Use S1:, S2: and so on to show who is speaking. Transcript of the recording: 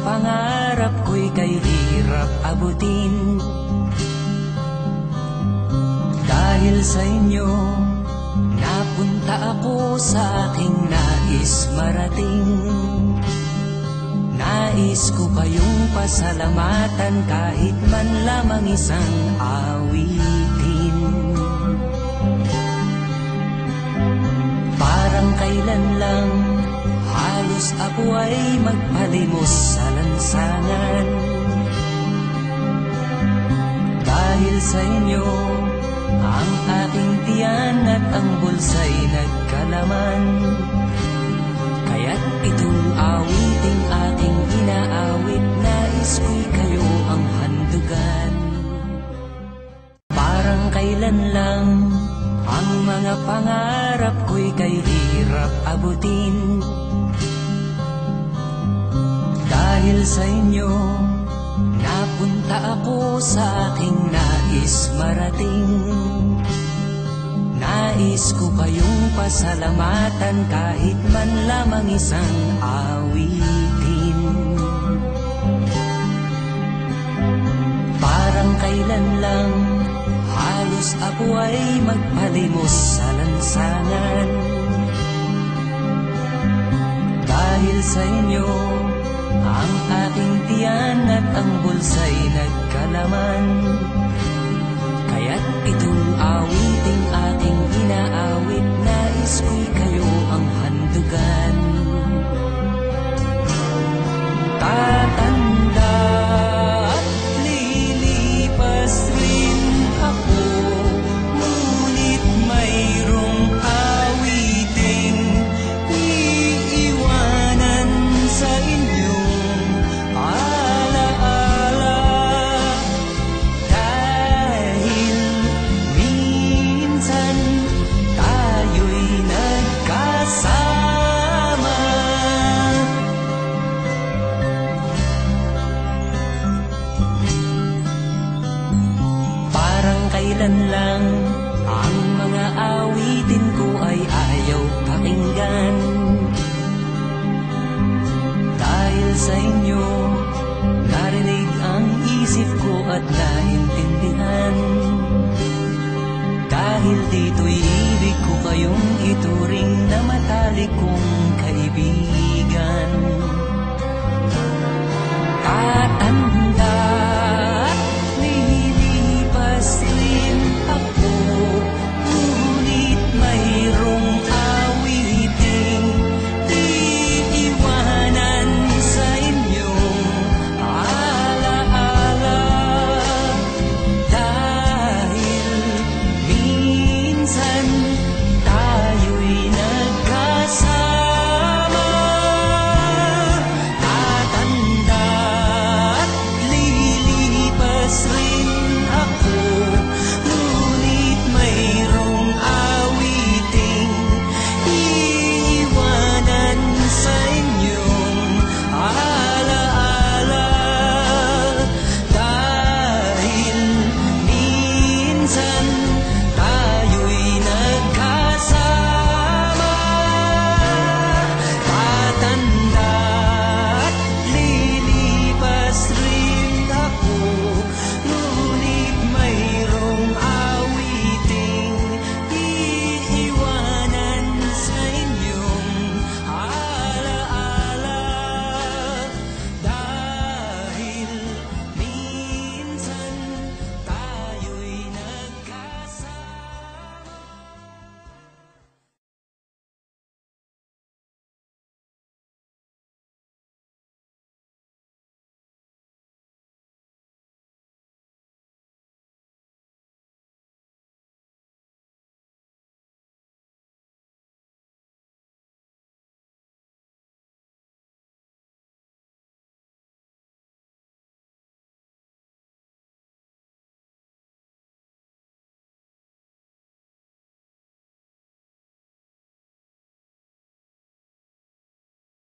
S1: pangarap ko'y kay hirap abutin. Dahil sa inyo, napunta ako sa aking nais marating. Nais ko kayong pasalamatan kahit man lamang isang awitin. Parang kailan lang halos ako ay magpalimos sa lansangan. Dahil sa inyo, ang aking tiyan at ang bulsa'y nagkalaman. Kaya't itong awiting aking inaawit, nais ko'y kayo ang handugan. Parang kailan lang ang mga pangarap ko'y kay hirap abutin. Dahil sa inyo, napunta ako sa aking nais marating. Nais ko kayong pasalamatan kahit man lamang isang awitin. Parang kailan lang halos ako ay magpalimos sa lansangan. Dahil sa inyo, ang aking tiyan at ang bulsa'y nagkalaman. Kaya't itong awiting aking inaawit, nais ko'y kayo ang handugan. Tatanda at lilipas rin ako, ngunit mayroong awiting iiwanan sa inyong alaala. Dahil minsan tayo'y nagkasama. Parang kailan lang ang mga awitin ko ay ayaw pakinggan. Dahil sa inyo, narinig ang isip ko at naintindihan. Dahil dito'y ibig ko kayong ituring na matalik kong